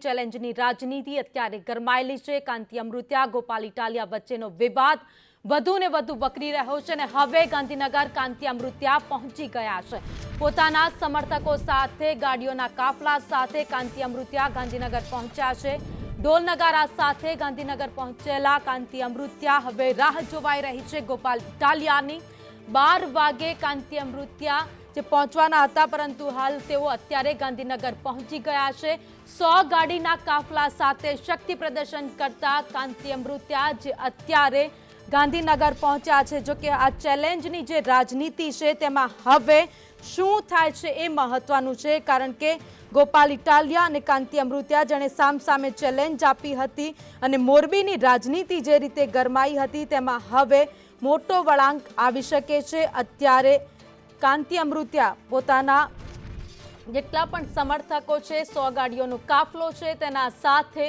ચેલેન્જની રાજનીતિ અત્યારે ગરમાયેલી છે। કાંતિ અમૃત્યા ગોપાલ ઇટાલિયા વચ્ચેનો વિવાદ વધુને વધુ વકરી રહ્યો છે અને હવે ગાંધીનગર કાંતિ અમૃત્યા પહોંચી ગયા છે। પોતાના સમર્થકો સાથે ગાડીઓના કાફલા સાથે કાંતિ અમૃત્યા ગાંધીનગર પહોંચ્યા છે। ઢોલ નગારા સાથે ગાંધીનગર પહોંચેલા કાંતિ અમૃત્યા હવે રાહ જોવાઈ રહી છે ગોપાલ ઇટાલિયાની। 12 વાગે કાંતિ અમૃત્યા પહોંચવાના હતા, પરંતુ હાલ તેઓ અત્યારે ગાંધીનગર પહોંચી ગયા છે। 100 ગાડીના કાફલા સાથે શક્તિ પ્રદર્શન કરતા કાંતિ અમૃત્યા જે અત્યારે ગાંધીનગર પહોંચ્યા છે। જો કે આ ચેલેન્જની જે રાજનીતિ છે તેમાં હવે શું થાય છે એ મહત્વનું છે, કારણ કે ગોપાલ ઇટાલિયા અને કાંતિ અમૃત્યા જેણે સામસામે ચેલેન્જ આપી હતી અને મોરબીની રાજનીતિ જે રીતે ગરમાઈ હતી તેમાં હવે મોટો વળાંક આવી શકે છે। અત્યારે કાંતિ અમૃત્યા પોતાના જેટલા પણ સમર્થકો છે, 100 ગાડીઓનો કાફલો છે, તેના સાથે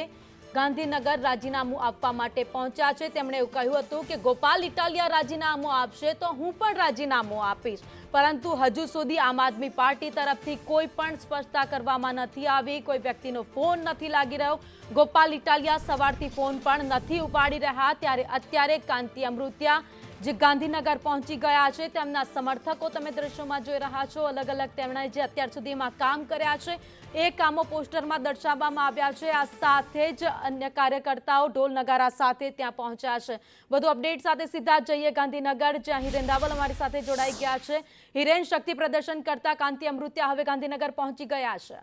ગાંધીનગર રાજીનામું આપવા માટે પહોંચ્યા છે। તેમણે એવું કહ્યું હતું કે ગોપાલ ઇટાલિયા રાજીનામું આપશે તો હું પણ રાજીનામું આપીશ, પરંતુ હજુ સુધી આમ આદમી પાર્ટી તરફથી કોઈ પણ સ્પષ્ટતા કરવામાં નથી આવી। કોઈ વ્યક્તિનો ફોન નથી લાગી રહ્યો। ગોપાલ ઇટાલિયા સવારથી ફોન પણ નથી ઉપાડી રહ્યા। ત્યારે અત્યારે કાંતિ અમૃત્યા જે ગાંધીનગર પહોંચી ગયા છે, તેમના સમર્થકો તમે દ્રશ્યોમાં જોઈ રહ્યા છો। અલગ અલગ તેમણે જે અત્યાર સુધીમાં કામ કર્યા છે એ કામો પોસ્ટરમાં દર્શાવવામાં આવ્યા છે। આ સાથે જ અન્ય કાર્યકર્તાઓ ઢોલ નગારા સાથે ત્યાં પહોંચ્યા છે। વધુ અપડેટ સાથે સીધા જઈએ ગાંધીનગર, જ્યાં હિરેન રાવલ અમારી સાથે જોડાઈ ગયા છે। હિરેન, શક્તિ પ્રદર્શન કરતા કાંતિ અમૃત્યા હવે ગાંધીનગર પહોંચી ગયા છે।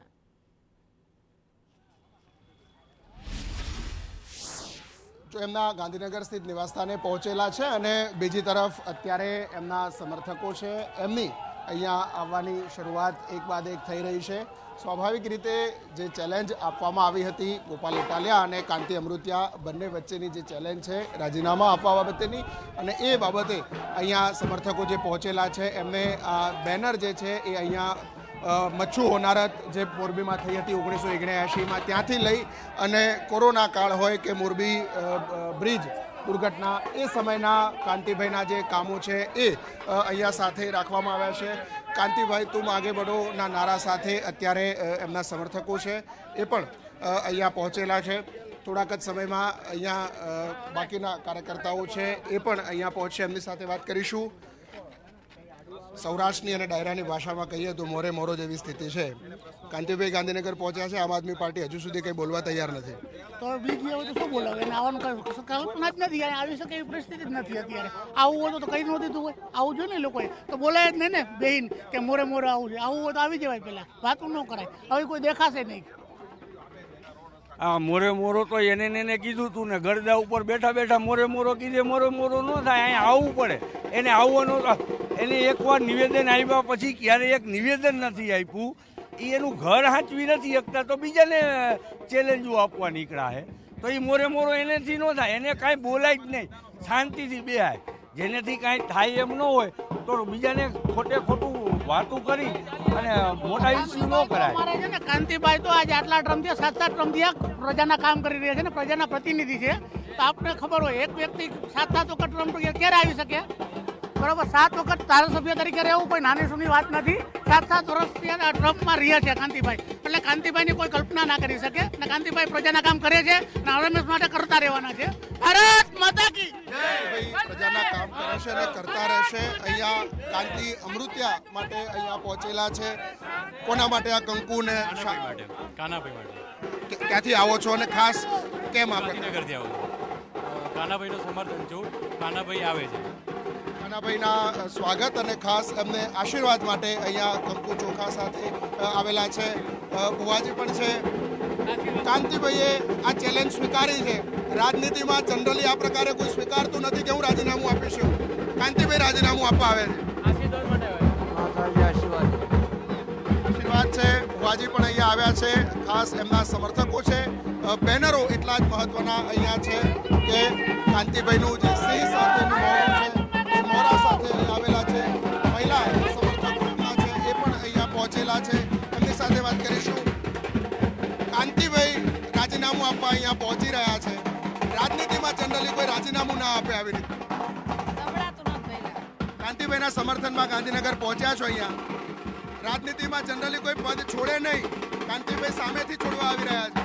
એમના ગાંધીનગર સ્થિત નિવાસસ્થાને પહોંચેલા છે અને બીજી તરફ અત્યારે એમના સમર્થકો છે એમની અહીંયા આવવાની શરૂઆત એક બાદ એક થઈ રહી છે। સ્વાભાવિક રીતે જે ચેલેન્જ આપવામાં આવી હતી ગોપાલ ઇટાલિયા અને કાંતિ અમૃત્યા બંને વચ્ચેની જે ચેલેન્જ છે રાજીનામા આપવા બાબતેની, અને એ બાબતે અહીંયા સમર્થકો જે પહોંચેલા છે એમને બેનર જે છે એ અહીંયા મચ્છુ હોનારત જે મોરબીમાં થઈ હતી 1979માં, ત્યાંથી લઈ અને કોરોના કાળ હોય કે મોરબી બ્રિજ દુર્ઘટના એ સમયના કાંતિભાઈના જે કામો છે એ અહીંયા સાથે રાખવામાં આવ્યા છે। કાંતિભાઈ તુમ આગે બઢોના નારા સાથે અત્યારે એમના સમર્થકો છે એ પણ અહીંયા પહોંચેલા છે। થોડાક જ સમયમાં અહીંયા બાકીના કાર્યકર્તાઓ છે એ પણ અહીંયા પહોંચશે, એમની સાથે વાત કરીશું। સૌરાષ્ટ્રની અને ડાયરાની ભાષામાં કહીએ તો મોરે મોરો જેવી સ્થિતિ છે। કાંતિભાઈ ગાંધીનગર પહોંચ્યા છે, આમ આદમી પાર્ટી હજુ સુધી કંઈ બોલવા તૈયાર નથી, તો બીજી હોય તો શું બોલાવે? એને આવવાનું કલ્પના જ નથી, આવી શકે એવી પરિસ્થિતિ જ નથી અત્યારે। આવું હોય તો કઈ ન દીધું હોય, આવું જોઈએ ને લોકોએ તો બોલાય જ નહીં ને બેહીન કે મોરે મોરે આવું છે। આવું હોય તો આવી જવાય, પહેલાં વાતું ન કરાય, હવે કોઈ દેખાશે નહીં। આ મોરે મોરો તો એને કીધું તું ને, ગરદા ઉપર બેઠા બેઠા મોરે મોરો કીધે મોરે મોરો ન થાય, અહીંયા આવવું પડે। એને આવવાનું, એને એકવાર નિવેદન આપ્યા પછી ક્યારે એક નિવેદન નથી આપ્યું, એનું ઘર હાંચવી નથી શકતા તો બીજાને ચેલેન્જો આપવા નીકળ્યા છે, તો એ મોરે મોરો એનેથી ન થાય। એને કાંઈ બોલાય જ નહીં, શાંતિથી બેહાય। જેનેથી કાંઈ થાય એમ ન હોય તો બીજાને ખોટે ખોટું વાતું કરી અને મોટા ઇસ્યુ ન કરાય। અમારે છે ને કાંતિભાઈ તો આજે આટલા ટર્મથી 7-7 ટર્મથી પ્રજાના કામ કરી રહ્યા છે ને, પ્રજાના પ્રતિનિધિ છે, તો આપણે ખબર હોય એક વ્યક્તિ 7-7 વખત ટર્મ ક્યારે આવી શકે? બરાબર, 7 વખત ધારાસભ્ય તરીકે રહેવું કોઈ નાની સૂની વાત નથી। 7-7 વર્ષથી આ ટ્રમ્પમાં રહ્યા છે કાંતિભાઈ, એટલે કાંતિભાઈની કોઈ કલ્પના ના કરી શકે અને કાંતિભાઈ પ્રજાના કામ કરે છે અને અવેરનેસ માટે કરતા રહેવાના છે। ભારત માતા કી જય। પ્રજાના કામ કરે છે અને કરતા રહેશે। અહીંયા કાંતિ અમૃત્યા માટે અહીંયા પહોંચેલા છે। કોના માટે આ કંકુ ને કાનાભાઈ માટે? ક્યાંથી આવો છો અને ખાસ કેમ આપણે ગાંધીનગરથી આવો છો? કાનાભાઈનું સમર્થન છું, કાનાભાઈ આવે છે। કાનાભાઈના સ્વાગત અને ખાસ એમને આશીર્વાદ માટે અહીંયા કંકુ ચોખા સાથે આવેલા છે। ભુવાજી પણ છે। કાંતિભાઈએ આ ચેલેન્જ સ્વીકારી છે। રાજનીતિમાં જનરલી આ પ્રકારે કોઈ સ્વીકારતું નથી કે હું રાજીનામું આપીશ। કાંતિભાઈ રાજીનામું આપવા આવે છે, આશીર્વાદ છે। ભુવાજી પણ અહીંયા આવ્યા છે, ખાસ એમના સમર્થકો છે। બેનરો એટલા જ મહત્વના અહીંયા છે કે કાંતિભાઈનું જે સિંહ સાથેનું મોહન છે એ મોરા સાથે આવેલા છે। મહિલા સમર્થકો એમના છે એ પણ અહીંયા પહોંચેલા છે, એમની સાથે વાત કરીશું। કાંતિભાઈ રાજીનામું આપવા અહીંયા પહોંચી રહ્યા છે। રાજનીતિમાં જનરલી કોઈ રાજીનામું ના આપે આવી રીતે, કાંતિભાઈના સમર્થનમાં ગાંધીનગર પહોંચ્યા છો અહીંયા। રાજનીતિમાં જનરલી કોઈ પદ છોડે નહીં, કાંતિભાઈ સામેથી છોડવા આવી રહ્યા છે।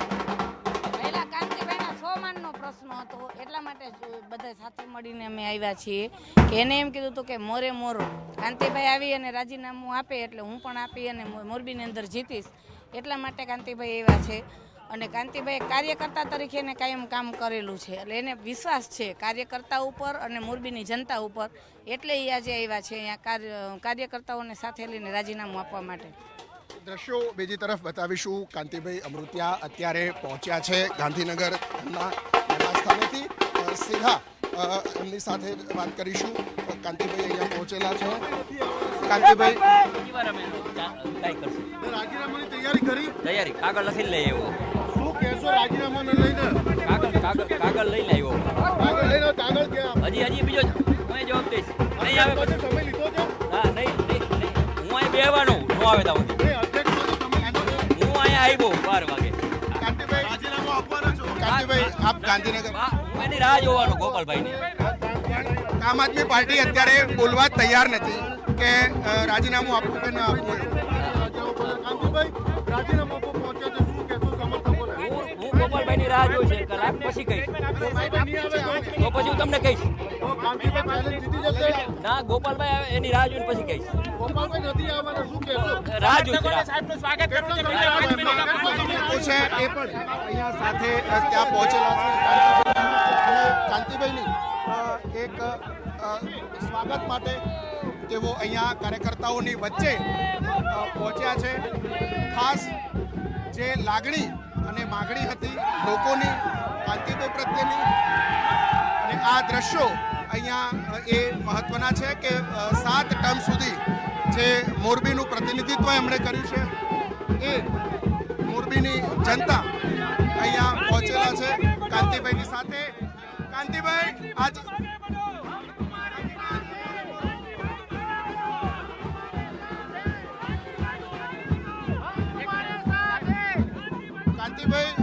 સાથે મળીને અમે આવ્યા છીએ કે એને એમ કીધું હતું કે મોરે મોરો કાંતિભાઈ આવી અને રાજીનામું આપે એટલે હું પણ આપી અને મોરબીની અંદર જીતીશ, એટલા માટે કાંતિભાઈ આવ્યા છે. અને કાંતિભાઈ કાર્યકર્તા તરીકે એને કાયમ કામ કરેલું છે એટલે એને વિશ્વાસ છે કાર્યકર્તા ઉપર અને મોરબીની જનતા ઉપર, એટલે એ આજે આવ્યા છે અહીંયા કાર્યકર્તાઓને સાથે લઈને રાજીનામું આપવા માટે. દ્રશ્યો બીજી તરફ બતાવીશું. કાંતિભાઈ અમૃતિયા અત્યારે પહોંચ્યા છે ગાંધીનગર એમના સ્થાનેથી. સીધા એમની સાથે વાત કરીશું. કાંતિભાઈ અહીંયા પહોંચેલા છે. કાંતિભાઈ, રાજીનામાની તૈયારી કરી? તૈયારી કાગળ લખી લઈ આવ્યો. શું કહેશો રાજીનામાને લઈને? કાગળ લઈને આવ્યો. કાગળ લઈને કાગળ ક્યાં? હજી બીજો હું જવાબ દઈશ. નહીં આવે પછી સમય લીધો છે? હા નહીં હું અહીં બેહવાનો ન આવે તો અધ્યક્ષ સમય લીધો છે? હું અહીંયા આવ્યો 12 વાગે. કાંતિભાઈ રાજીનામું આપવાના છો? કાંતિભાઈ આપ ગાંધીનગર હું એની રાહ જોવાનો ગોપાલભાઈની. આમ આદમી પાર્ટી અત્યારે બોલવા જ તૈયાર નથી કે રાજીનામું આપવું કે ન આપવું. કાંતિભાઈ રાજીનામું આપવા પહોંચ્યા છે, શું કહેશો સમર્થકોને? હું ગોપાલભાઈની રાહ જોઉં છું. કલાક પછી કહીશ. ગોપાલભાઈ નહીં આવે તો પછી હું તમને કહીશ. તો કાંતિભાઈ પહેલે જીતી જશે? ના ગોપાલભાઈ આવે એની રાહ જોઈને પછી કહીશ. ગોપાલભાઈ નથી આવવાના, શું કહેશો? રાહ જોઈશ. છે એ પણ અહીંયા સાથે ત્યાં પહોંચેલા છે. કાંતિભાઈની એક સ્વાગત માટે તેઓ અહીંયા કાર્યકર્તાઓની વચ્ચે પહોંચ્યા છે. ખાસ જે લાગણી અને માગણી હતી લોકોની કાંતિભાઈ પ્રત્યેની, અને આ દ્રશ્યો અહીંયા એ મહત્વના છે કે 7 ટર્મ સુધી જે મોરબીનું પ્રતિનિધિત્વ એમણે કર્યું છે એ મોરબીની જનતા અહીંયા પહોંચેલા છે કાંતિભાઈની સાથે. કાંતિભાઈ આજ કાંતિભાઈ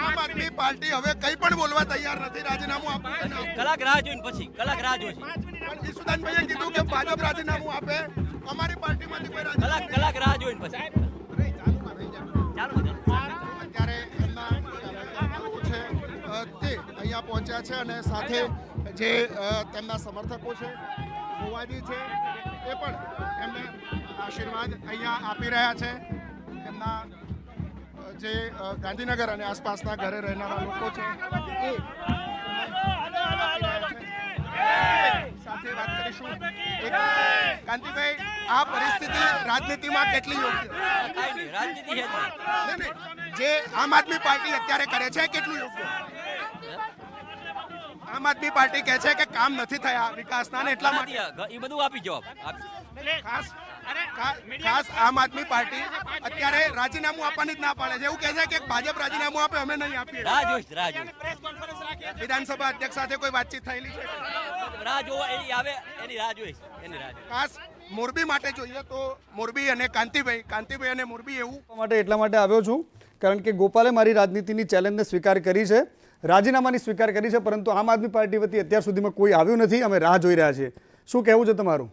આમ આદમી પાર્ટી હવે કંઈ પણ બોલવા તૈયાર નથી. રાજીનામું આપવું. કલાક રાહ જોઈને પછી કલાક રાહ જોઈશ. પણ ઈસુદાનભાઈએ કીધું કે ભાજપ રાજીનામું આપે, અમારી પાર્ટીમાંથી કોઈ રાજીનામું કલાક રાહ જોઈને પછી ચાલો. અત્યારે એમના કાર્યકર્તાઓ છે તે અહીંયા પહોંચ્યા છે અને સાથે જે તેમના સમર્થકો છે ભુવાજી છે એ પણ એમને આશીર્વાદ અહીંયા આપી રહ્યા છે. એમના જે ગાંધીનગર અને આસપાસના ઘરે રહેનારા લોકો છે એ સાથે વાત કરીશું. કાંતિભાઈ, આ પરિસ્થિતિ રાજનીતિમાં કેટલી યોગ્ય? રાજનીતિ છે જ નહીં. જે આમ આદમી પાર્ટી અત્યારે કરે છે કેટલું યોગ્ય? આમ આદમી પાર્ટી કહે છે કે કામ નથી થયા વિકાસના, એટલા માટે એ બધું આપી જવાબ. ખાસ આમ આદમી પાર્ટી અત્યારે રાજીનામું આપવાની જ ના પાડે છે. એવું કહે છે કે ભાજપ રાજીનામું આપે, અમે નહીં આપીએ. રાહ જોઈશ. વિધાનસભા અધ્યક્ષ સાથે કોઈ વાતચીત થયેલી છે? રાહ જોવા એ આવે એની રાહ જોઈશ. ખાસ મોરબી માટે જોઈએ તો મોરબી અને કાંતિભાઈ અને મોરબી એવું માટે એટલા માટે આવ્યો છું કારણ કે ગોપાલે મારી રાજનીતિની ચેલેન્જને સ્વીકાર કરી છે, રાજીનામાની સ્વીકાર કરી છે, પરંતુ આમ આદમી પાર્ટી વતી અત્યાર સુધીમાં કોઈ આવ્યું નથી. અમે રાહ જોઈ રહ્યા છીએ. શું કહેવું છે તમારું?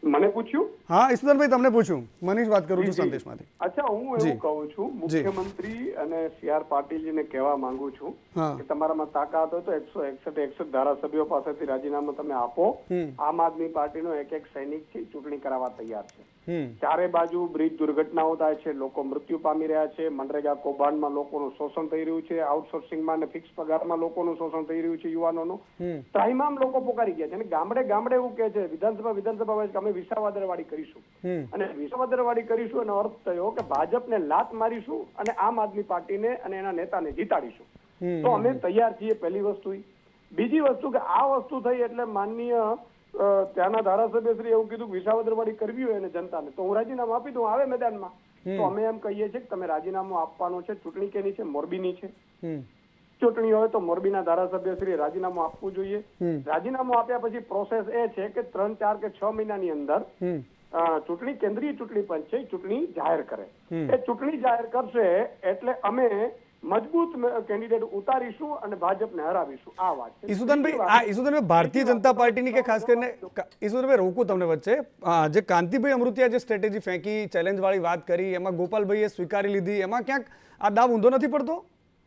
મને પૂછ્યું? હા ઈશ્વરભાઈ, તમને પૂછ્યું. મનીષ વાત કરું છું સંદેશમાંથી. અચ્છા, હું એવું કહું છું મુખ્યમંત્રી અને CR પાટીલજીને કહેવા માંગુ છું કે તમારામાં તાકાત હોય તો 161 ધારાસભ્યો પાસેથી રાજીનામા તમે આપો. આમ આદમી પાર્ટીનો એક સૈનિક છે, ચૂંટણી કરાવવા તૈયાર છે. ચારે બાજુ બ્રિજ દુર્ઘટનાઓ થાય છે, લોકો મૃત્યુ પામી રહ્યા છે, મનરેગા કૌભાંડમાં લોકોનું શોષણ થઈ રહ્યું છે, આઉટસોર્સિંગમાં અને ફિક્સ પગારમાં લોકોનું શોષણ થઈ રહ્યું છે, યુવાનોનું ત્રાહિમામ લોકો પોકારી ગયા છે. અને ગામડે એવું કહે છે વિધાનસભા કે અમે વિસાવદરવાળી કરીશું, અને વિસાવદરવાળી કરીશું એનો અર્થ થયો કે ભાજપને લાત મારીશું અને આમ આદમી પાર્ટીને અને એના નેતાને જીતાડીશું. તો અમે તૈયાર છીએ, પહેલી વસ્તુ. બીજી વસ્તુ કે આ વસ્તુ થઈ એટલે માનનીય ત્યાંના ધારાસભ્ય શ્રી એવું કીધું વિસાવદરવાળી કરવી હોય અને જનતાને તો હું રાજીનામું આપી દઉં, આવે મેદાનમાં. તો અમે એમ કહીએ છીએ કે તમે રાજીનામું આપવાનું છે. ચૂંટણી કેની છે? મોરબીની છે. ચૂંટણી હોય તો મોરબીના ધારાસભ્ય શ્રી રાજીનામું આપવું જોઈએ. રાજીનામું આપ્યા પછી પ્રોસેસ એ છે કે 3, 4 કે 6 મહિનાની અંદર ચૂંટણી કેન્દ્રીય ચૂંટણી પંચ છે ચૂંટણી જાહેર કરે. એ ચૂંટણી જાહેર કરશે એટલે અમે મજબૂત કેન્ડિડેટ ઉતારીશું અને ભાજપને હરાવીશું. આ વાત છે. ઈસુદાનભાઈ, ભારતીય જનતા પાર્ટીની કે ખાસ કરીને ઈસુદાનભાઈ રોકું તમને વચ્ચે, જે કાંતિભાઈ અમૃતિયા જે સ્ટ્રેટેજી ફેંકી, ચેલેન્જ વાળી વાત કરી, એમાં ગોપાલભાઈએ સ્વીકારી લીધી, એમાં ક્યાંક આ દાવ ઊંધો નથી પડતો?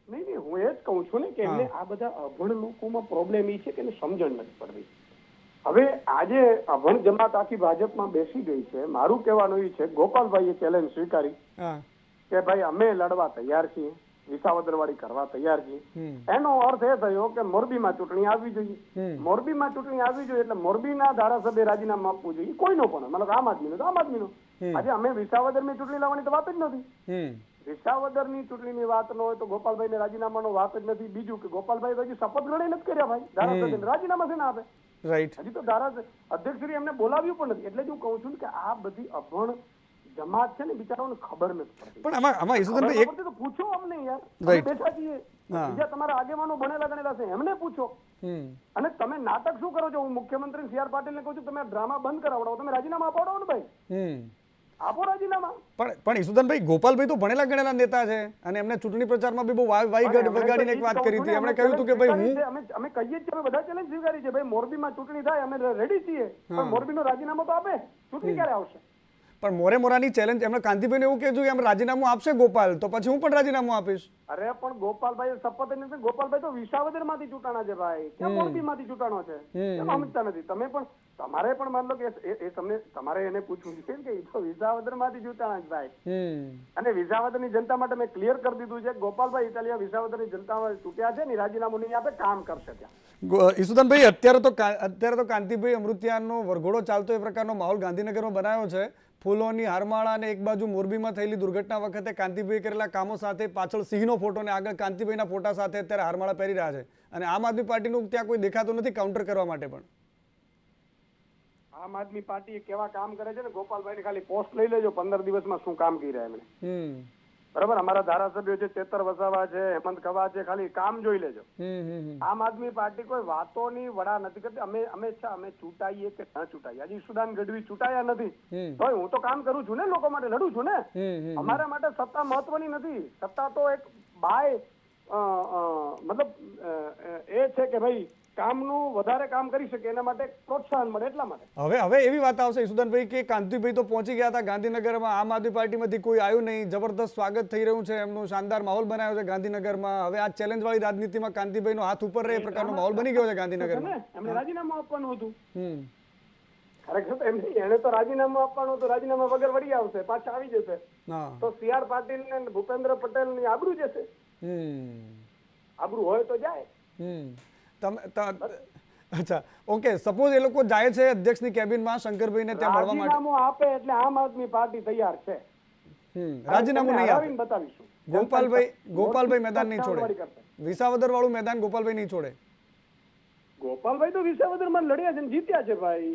નહીં, હું એ જ કહું છું ને કે એમને આ બધા અભણ લોકોમાં પ્રોબ્લેમ એ છે કે એને સમજણ નથી પડતી. હવે આજે અભણ જમાત આખી ભાજપમાં બેસી ગઈ છે. મારું કહેવાનું એ છે, ગોપાલભાઈએ ચેલેન્જ સ્વીકારી કે ભાઈ અમે લડવા તૈયાર છીએ, વિસાવદરવાળી કરવા તૈયાર છીએ. એનો અર્થ એ થયો કે મોરબીમાં ચૂંટણી આવવી જોઈએ. મોરબીમાં ચૂંટણી આવવી જોઈએ એટલે મોરબીના ધારાસભ્ય રાજીનામું આપવું જોઈએ, કોઈનો પણ, મતલબ આમ આદમીનો તો આમ આદમીનો. આજે અમે વિસાવદરની ચૂંટણી લાવવાની તો વાત જ નથી. વિસાવદરની ચૂંટણીની વાત ન હોય તો ગોપાલભાઈને રાજીનામાનો વાત જ નથી. બીજું કે ગોપાલભાઈ હજી શપથ ગ્રહણ નથી કર્યા ભાઈ, ધારાસભ્ય રાજીનામા છે ને આપે. રાઈટ, હજી તો અધ્યક્ષશ્રી એમને બોલાવ્યું પણ નથી. એટલે જ હું કહું છું કે આ બધી અભણ જમાત છે ને, બિચારાઓને ખબર નથી પડતી. પણ આમાં ઈસુદાનભાઈ એક તો પૂછો અમને યાર, અમે બેઠા છીએ, બીજા તમારા આગેવાનો ભણેલા ગણેલા છે, એમને પૂછો. અને તમે નાટક શું કરો છો? હું મુખ્યમંત્રી સી આર પાટીલને કહું છું, તમે ડ્રામા બંધ કરાવડાવો, તમે રાજીનામા અપાવડાવો ને ભાઈ, આપો રાજીનામા. પણ ઈસુદાનભાઈ, ગોપાલભાઈ તો ભણેલા ગણેલા નેતા છે અને એમને ચૂંટણી પ્રચારમાં બી બહુ વાઈ વગાડીને એક વાત કરી હતી. એમણે કહ્યું હતું કે ભાઈ અમે કહીએ છીએ, અમે બધા ચેલેન્જ સ્વીકારી છે ભાઈ, મોરબીમાં ચૂંટણી થાય અમે રેડી છીએ, પણ મોરબીનો રાજીનામો તો આપે. ચૂંટણી ક્યારે આવશે? પણ મોરાની ચેલેન્જ એમણે કાંતિભાઈને એવું કીધું કે એમ રાજીનામું આપશે ગોપાલ તો પછી હું પણ રાજીનામું આપીશ. અરે પણ ગોપાલભાઈ શપથ નથી. ગોપાલભાઈ તો વિસાવદરમાંથી ચૂંટાણા છે ભાઈ, ક્યાં મોરબીમાંથી ચૂંટાણો છે? એમ સમજતા નથી. તમે પણ, તમારે પણ માન લો કે એ તમને, તમારે એને પૂછવું છે કે એ તો વિસાવદરમાંથી ચૂંટાણા છે ભાઈ. અને વિસાવદરની જનતા માટે મેં ક્લિયર કરી દીધું છે, ગોપાલભાઈ ઇટાલિયા વિસાવદરની જનતા ચૂંટ્યા છે ને, રાજીનામું નહીં આપે, કામ કરશે ત્યાં. ઈસુદાનભાઈ, અત્યારે તો કાંતિભાઈ અમૃતિયાનો વરઘોડો ચાલતો એ પ્રકારનો માહોલ ગાંધીનગરમાં બનાવ્યો છે. ફૂલોની હારમાળા અને એક બાજુ મોરબીમાં થયેલી દુર્ઘટના વખતે કાંતિભાઈ કરેલા કામો સાથે પાછળ સિંહનો ફોટો અને આગળ કાંતિભાઈના ફોટા સાથે અત્યારે હારમાળા પહેરી રહ્યા છે. અને આમ આદમી પાર્ટીનું ત્યાં કોઈ દેખાતું નથી કાઉન્ટર કરવા માટે. પણ આમ આદમી પાર્ટી કેવા કામ કરે છે ને, ગોપાલભાઈ ખાલી પોસ્ટ લઈ લેજો 15 દિવસમાં શું કામ કર્યા એમણે. બરાબર, અમારા ધારાસભ્યો છે, ચેતર વસાવા છે, હેમંત ખવા છે, ખાલી કામ જોઈ લેજો. આમ આદમી પાર્ટી કોઈ વાતોની વડા નથી કરતી. અમે ચૂંટાઈએ કે ન ચૂંટાઈએ, હજી સુદાન ગઢવી ચૂંટાયા નથી તો હું તો કામ કરું છું ને, લોકો માટે લડું છું ને. અમારા માટે સત્તા મહત્વની નથી. સત્તા તો એક બાય મતલબ એ છે કે ભાઈ કામનું વધારે કામ કરી શકે, એના માટે પ્રોત્સાહન મળે, એટલા માટે. હવે એવી વાત આવશે ઈસુદાનભાઈ કે કાંતિભાઈ તો પહોંચી ગયા હતા ગાંધીનગરમાં, આમ આદમી પાર્ટીમાંથી કોઈ આવ્યું નહીં, જબરદસ્ત સ્વાગત થઈ રહ્યું છે એમનું, શાનદાર માહોલ બનાવ્યો છે ગાંધીનગરમાં. હવે આ ચેલેન્જ વાળી રાજનીતિમાં કાંતિભાઈનો હાથ ઉપર રહે એ પ્રકારનો માહોલ બની ગયો છે ગાંધીનગરમાં. એમને રાજીનામું આપવાનું હતું. ખરેખર એને તો રાજીનામું આપવાનું હતું. રાજીનામા વગર વળી આવશે, પાછા આવી જશે તો સી આર પાટીલ ને ભૂપેન્દ્ર પટેલ ની આબરૂ જશે. આબરૂ હોય તો જાય. અચ્છા, ઓકે, સપોઝ એ લોકો જાય છે અધ્યક્ષની કેબિનમાં શંકરભાઈને ત્યાં મળવા માટે, રાજીનામું આપે એટલે આમ આદમી પાર્ટી તૈયાર છે. રાજીનામું નહીં આપે, બતાવીશું. ગોપાલભાઈ મેદાન નહીં છોડે, વિસાવદર વાળું મેદાન ગોપાલભાઈ નહીં છોડે. ગોપાલભાઈ તો વિસાવદર માં લડ્યા છે, જીત્યા છે ભાઈ.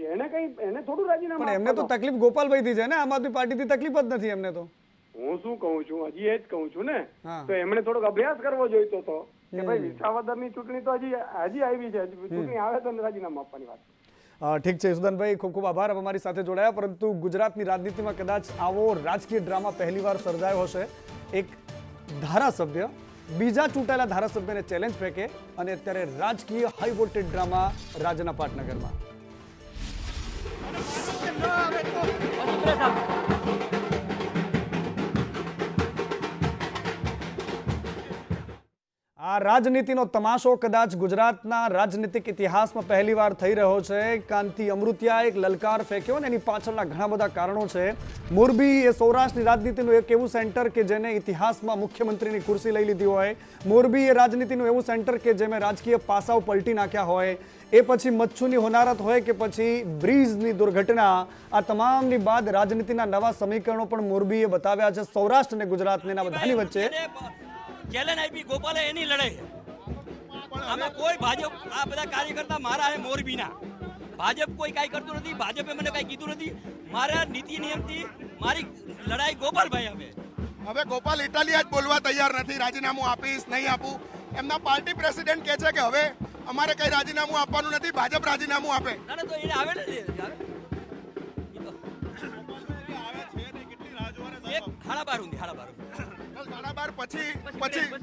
એને થોડું રાજીનામું. પણ એમને તો તકલીફ ગોપાલભાઈ થી છે ને, આમ આદમી પાર્ટી થી તકલીફ જ નથી એમને તો. હું શું કહું છું, હજી એ જ કહું છું ને, તો એમણે થોડોક અભ્યાસ કરવો જોઈતો હતો કે ભાઈ વિસાવદર ની ચૂંટણી તો હજી આવી છે, ચૂંટણી આવે તો રાજીનામું આપવાની વાત. ઠીક છે ઈસુદાનભાઈ, ખૂબ ખૂબ આભાર અમારી સાથે જોડાયા. પરંતુ ગુજરાતની રાજનીતિમાં કદાચ આવો રાજકીય ડ્રામા પહેલીવાર સર્જાયો હશે. એક ધારાસભ્ય બીજા ચૂંટાયેલા ધારાસભ્યને ચેલેન્જ ફેંકે અને અત્યારે રાજકીય હાઈ વોલ્ટેજ ડ્રામા રાજ્યના પાટનગરમાં. આ રાજનીતિનો તમાશો કદાચ ગુજરાતના રાજનીતિક ઇતિહાસમાં પહેલીવાર થઈ રહ્યો છે. કાંતિ અમૃતિયાએ એક લલકાર ફેંક્યો અને એની પાછળના ઘણા બધા કારણો છે. મોરબી એ સૌરાષ્ટ્રની રાજનીતિનું એક એવું સેન્ટર કે જેને ઇતિહાસમાં મુખ્યમંત્રીની ખુરશી લઈ લીધી હોય. મોરબી એ રાજનીતિનું એવું સેન્ટર કે જેમે રાજકીય પાસાઓ પલટી નાખ્યા હોય. એ પછી મચ્છુની હોનારત હોય કે પછી બ્રિજની દુર્ઘટના, આ તમામની બાદ રાજનીતિના નવા સમીકરણો પણ મોરબીએ બતાવ્યા છે. સૌરાષ્ટ્ર અને ગુજરાતના બધાની વચ્ચે ચેલેન્જ આપી ગોપાલે એની લડાઈ. આમાં કોઈ ભાજપ, આ બધા કાર્યકર્તા મારા હે મોરબીના. ભાજપ કોઈ કાંઈ કરતું નથી, ભાજપે મને કાંઈ કીધું નથી. મારા નીતિ નિયમથી મારી લડાઈ ગોપાલભાઈ. હવે ગોપાલ ઇટાલિયા જ બોલવા તૈયાર નથી, રાજીનામું આપીશ નહીં આપું. એમના પાર્ટી પ્રેસિડેન્ટ કહે છે કે હવે અમારે કઈ રાજીનામું આપવાનું નથી, ભાજપ રાજીનામું આપે. ના તો એને આવે ને એક 12:30 ઊંધી 12:30 12:30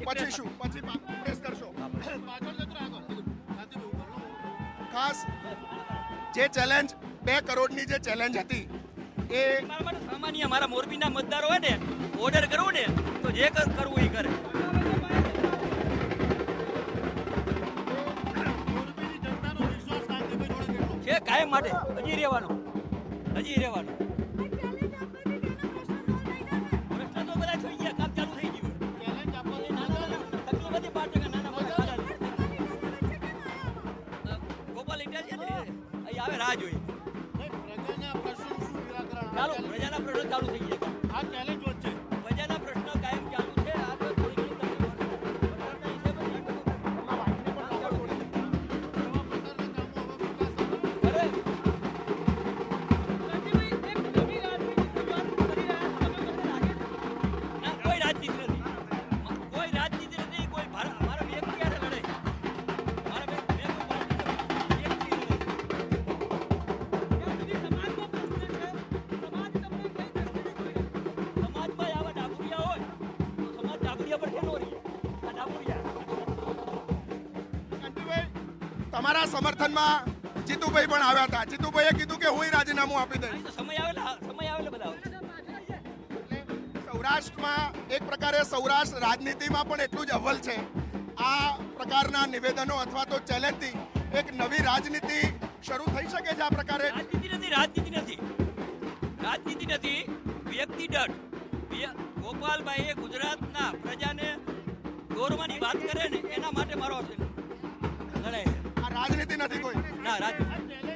પછી શું પછી પ્રેસ કરશો ખાસ જે ચેલેન્જ 2 કરોડની જે ચેલેન્જ હતી એ મારા માટે સામાન્ય મારા મોરબીના મતદારો હોય ને ઓર્ડર કરવું ને તો જે કરવું એ કરે. છે કાયમ માટે હજી રહેવાનું. પ્રશ્ન તો બધા થઈ ગયા, કામ ચાલુ થઈ ગયું. તકલીફ હતી 5% નાના મોટા ખાડા. ગોપાલ ઇન્ડિયા છે ને અહીં આવે રાહ જોઈએ. ચાલો પ્રજાના પ્રશ્નો ચાલુ થઈ ગયા. આ ચેલેન્જ વચ્ચે પ્રજાના પ્રશ્નો કાયમ ચાલુ છે. આ તો થોડી કોઈ રાજનીતિ નથી, કોઈ મારા વ્યક્તિ હારે લડે. મારા સમાજમાં આવા ડાબુરિયા હોય તો સમાજ ડાબુરિયા પર કેમ રહી? આ ડાબુરિયા તમારા સમર્થનમાં જીતુભાઈ પણ આવ્યા હતા. જીતુભાઈએ કીધું કે હું રાજીનામું આપી દઈશ. તો સમય આવેલા બધા હોય. સૌરાષ્ટ્રમાં એક પ્રકારે સૌરાષ્ટ્ર રાજનીતિમાં પણ એટલું જ અવ્વલ છે. આ પ્રકારના નિવેદનો અથવા તો ચેલેન્જથી એક નવી રાજનીતિ શરૂ થઈ શકે છે. આ પ્રકારે રાજનીતિ નથી, વ્યક્તિ દઢ. ગોપાલભાઈએ ગુજરાતના પ્રજાને દોરવાની વાત કરે ને એના માટે મારો લડાઈ છે. આ રાજનીતિ નથી કોઈ. ના રાજનીતિ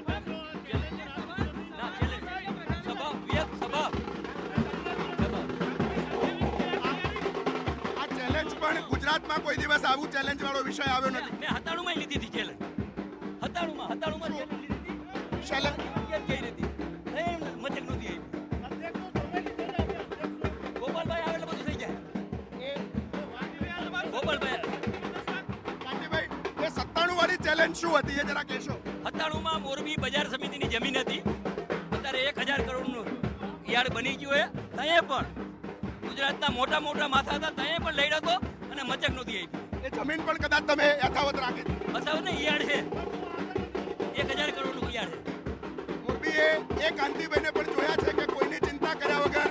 પણ ગુજરાતમાં કોઈ દિવસ આવું ચેલેન્જ વાળો વિષય આવ્યો નથી. મેં 97 માં લીધી હતી ચેલેન્જ. 97 માં ચેલેન્જ કઈ રીતે મચક નહોતી આવી. ગોપાલભાઈ આવે એટલે બધું થઈ જાય. ગોપાલભાઈ કાંતિભાઈ, એ 97 વાળી ચેલેન્જ શું હતી એ જરા કહેશો? 97 માં મોરબી બજાર સમિતિની જમીન હતી. અત્યારે 1000 કરોડનું યાર્ડ બની ગયું હોય. ત્યાં પણ ગુજરાતના મોટા માથા હતા, ત્યાં પણ લડ્યો હતો અને મચક નહોતી આવી. એ જમીન પણ કદાચ તમે યથાવત રાખી. બતાવો ને યાર્ડ છે, 1000 કરોડનું યાર્ડ છે. મોરબીએ એ કાંતિભાઈને પણ જોયા છે કે કોઈની ચિંતા કર્યા વગર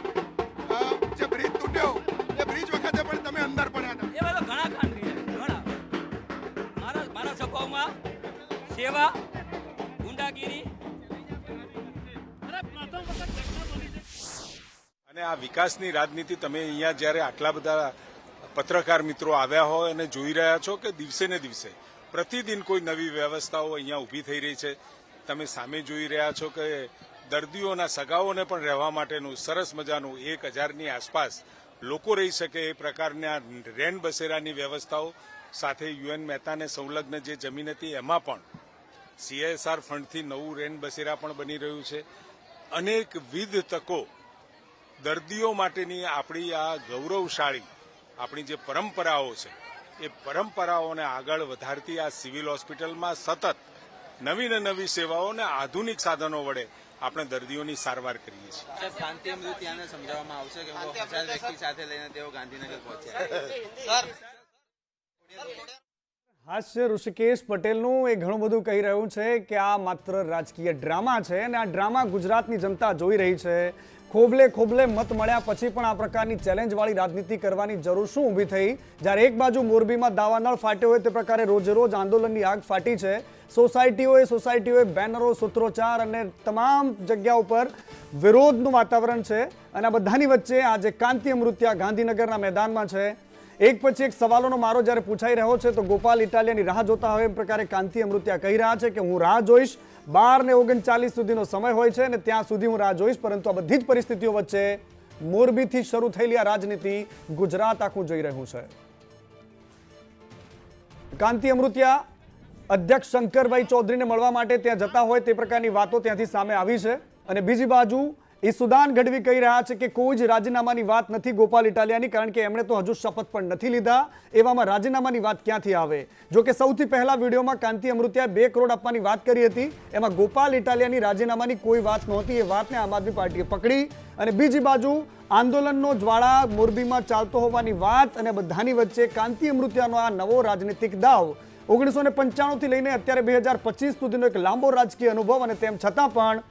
જે બ્રિજ તૂટ્યો એ બ્રિજ વખતે પણ તમે અંદર પડ્યા હતા. એવા તો ઘણા કામ કર્યા, ઘણા. મારા સભાઓમાં સેવા, ગુંડાગીરી અને આ વિકાસની રાજનીતિ તમે અહીંયા જ્યારે આટલા બધા પત્રકાર મિત્રો આવ્યા હોય અને જોઈ રહ્યા છો કે દિવસે ને દિવસે પ્રતિદિન કોઈ નવી વ્યવસ્થાઓ અહીંયા ઊભી થઈ રહી છે. તમે સામે જોઈ રહ્યા છો કે દર્દીઓના સગાઓને પણ રહેવા માટેનું સરસ મજાનું 1000ની આસપાસ લોકો રહી શકે એ પ્રકારના રેન બસેરાની વ્યવસ્થાઓ, સાથે યુએન મહેતાને સંલગ્ન જે જમીન હતી એમાં પણ CSR ફંડથી નવું રેન બસેરા પણ બની રહ્યું છે. અનેકવિધ તકો દર્દીઓ માટેની આપણી આ ગૌરવશાળી આપણી જે પરંપરાઓ છે એ પરંપરાઓને આગળ વધારતી આ સિવિલ હોસ્પિટલમાં સતત નવી ને નવી સેવાઓ અને આધુનિક સાધનો વડે આપણે દર્દીઓની સારવાર કરીએ છીએ. શાંતિ અમૃતિયાને સમજાવવામાં આવશે કે 1000 વ્યક્તિ સાથે લઈને તેઓ ગાંધીનગર પહોંચ્યા. હાસ્ય ઋષિકેશ પટેલનું એ ઘણું બધું કહી રહ્યું છે કે આ માત્ર રાજકીય ડ્રામા છે અને આ ડ્રામા ગુજરાતની જનતા જોઈ રહી છે. ખોબલે મત મળ્યા પછી પણ આ પ્રકારની ચેલેન્જવાળી રાજનીતિ કરવાની જરૂર શું ઊભી થઈ? જ્યારે એક બાજુ મોરબીમાં દાવાનળ ફાટ્યો હોય તે પ્રકારે રોજે રોજ આંદોલનની આગ ફાટી છે. સોસાયટીઓએ બેનરો, સૂત્રોચ્ચાર અને તમામ જગ્યાઓ પર વિરોધનું વાતાવરણ છે. અને આ બધાની વચ્ચે આજે કાંતિ અમૃત્યા ગાંધીનગરના મેદાનમાં છે. એક પછી એક સવાલોનો મારો જ્યારે પૂછાઈ રહ્યો છે તો ગોપાલ ઇટાલિયાની રાહ જોતા હોય એ પ્રકારે કાંતિ અમૃત્યા કહી રહ્યા છે કે હું રાહ જોઈશ. 12:39 સુધીનો સમય હોય છે અને ત્યાં સુધી હું રાહ જોઈશ. પરંતુ આ બધી જ પરિસ્થિતિઓ વચ્ચે મોરબીથી શરૂ થયેલી આ રાજનીતિ ગુજરાત આખું જોઈ રહ્યું છે. કાંતિ અમૃત્યા અધ્યક્ષ શંકરભાઈ ચૌધરીને મળવા માટે ત્યાં જતા હોય તે પ્રકારની વાતો ત્યાંથી સામે આવી છે. અને બીજી બાજુ ઈસુદાન ગઢવી કહી રહ્યા છે કે કોઈ જ રાજીનામાની વાત નથી ગોપાલ ઇટાલિયાની, કારણ કે એમણે તો હજુ શપથ પણ નથી લીધા. એવામાં રાજીનામાની વાત ક્યાંથી આવે? જો કે સૌથી પહેલા વિડીયોમાં કાંતિ અમૃતિયાએ 2 કરોડ આપવાની વાત કરી હતી. એમાં ગોપાલ ઇટાલિયાની રાજીનામાની કોઈ વાત નહોતી. એ વાતને આમ આદમી પાર્ટીએ પકડી અને બીજી બાજુ આંદોલનનો જ્વાળા મોરબીમાં ચાલતો હોવાની વાત અને બધાની વચ્ચે કાંતિ અમૃતિયાનો આ નવો રાજનીતિક દાવ 1995 થી લઈને અત્યારે 2025 સુધીનો એક લાંબો રાજકીય અનુભવ, અને તેમ છતાં પણ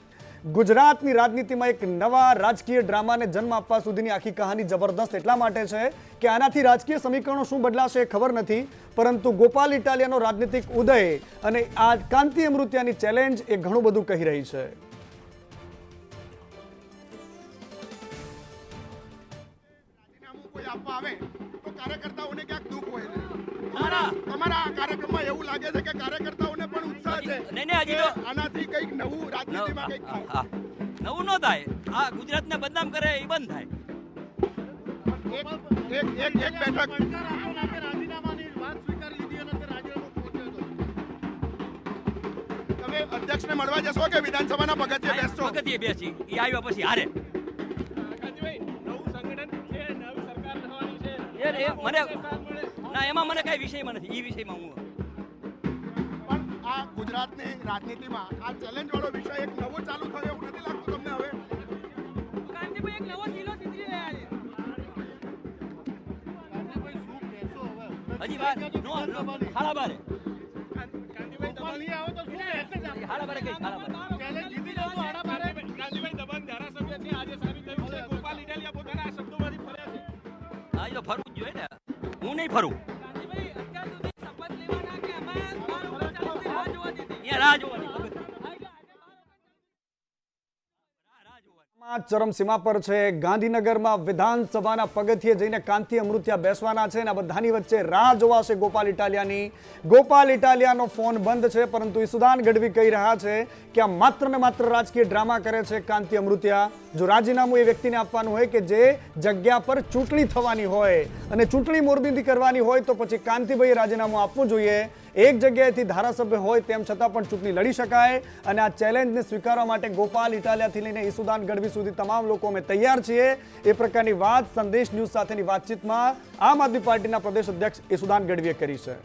ગુજરાતની રાજનીતિમાં એક નવા રાજકીય ડ્રામાને જન્મ આપવા સુધીની આખી કહાની જબરદસ્ત એટલા માટે છે કે આનાથી રાજકીય સમીકરણો શું બદલાશે એ ખબર નથી, પરંતુ ગોપાલ ઇટાલિયાનો રાજનીતિક ઉદય અને આ કાંતિ અમૃતિયાની ચેલેન્જ એ ઘણું બધું કહી રહી છે. કોઈ આપવા આવે તો કાર્યકર્તાઓને ક્યાંક દુઃખ હોય છે. તમારા કાર્યક્રમમાં એવું લાગે છે કે કાર્યકર્તાઓને પણ ઉત્સાહ છે કે આનાથી કંઈક નવું રાજનીતિમાં કંઈક થાય. નવું ન થાય, આ ગુજરાતને બદનામ કરે એ બંધ થાય. એક બેઠક રાજીનામાની વાત સ્વીકારી લીધી અને રાજીનામું પહોંચ્યો હતો. તમે અધ્યક્ષને મળવા જશો કે વિધાનસભાના પગથિયે બેસશો? પગથિયે બેસી, એ આવ્યા પછી હારે. એમાં મને કઈ વિષયમાં નથી, એ વિષયમાં હું પણ આ ગુજરાતની રાજનીતિમાં આ ચેલેન્જ વાળો વિષય એક નવો ચાલુ થયો એવું નથી લાગતું તમને હવે? કાંતિભાઈ એક નવો જિલ્લો જીતી રહ્યા છે. હજી વાર હાડા બારે હાડા બારે કઈ ચેલેન્જ જીતી જાવ તો હાડા બારે. કાંતિભાઈ દબાણ ધારાસભ્ય છે, આજે સાબિત થયું છે ગોપાલ ઇટાલિયા પોતાના આ શબ્દોમાંથી ફર્યા છે. હા, એ તો ફરવું જ જોઈએ ને, હું નહીં ફરું. રાહ જોવાની ચરમસીમા પર છે. ગાંધીનગરમાં વિધાનસભાના પગથિયે જઈને કાંતિ અમૃતિયા બેસવાના છે અને બધાની વચ્ચે રાહ જોવાશે ગોપાલ ઇટાલિયાની. ગોપાલ ઇટાલિયાનો ફોન બંધ છે, પરંતુ ઈસુદાન ગઢવી કહી રહ્યા છે કે આ માત્ર ને માત્ર રાજકીય ડ્રામા કરે છે કાંતિ અમૃતિયા. જો રાજીનામું એ વ્યક્તિને આપવાનું હોય કે જે જગ્યા પર ચૂંટણી થવાની હોય અને ચૂંટણી મોરબીથી કરવાની હોય તો પછી કાંતિભાઈએ રાજીનામું આપવું જોઈએ. એક જગ્યાએથી ધારાસભ્ય હોય તેમ છતાં પણ ચૂંટણી લડી શકાય, અને આ ચેલેન્જને સ્વીકારવા માટે ગોપાલ ઇટાલિયાથી લઈને ઈસુદાન ગઢવી સુધી તમામ લોકો અમે તૈયાર છીએ. એ પ્રકારની વાત સંદેશ ન્યૂઝ સાથેની વાતચીતમાં આમ આદમી પાર્ટીના પ્રદેશ અધ્યક્ષ ઈસુદાન ગઢવીએ કરી છે.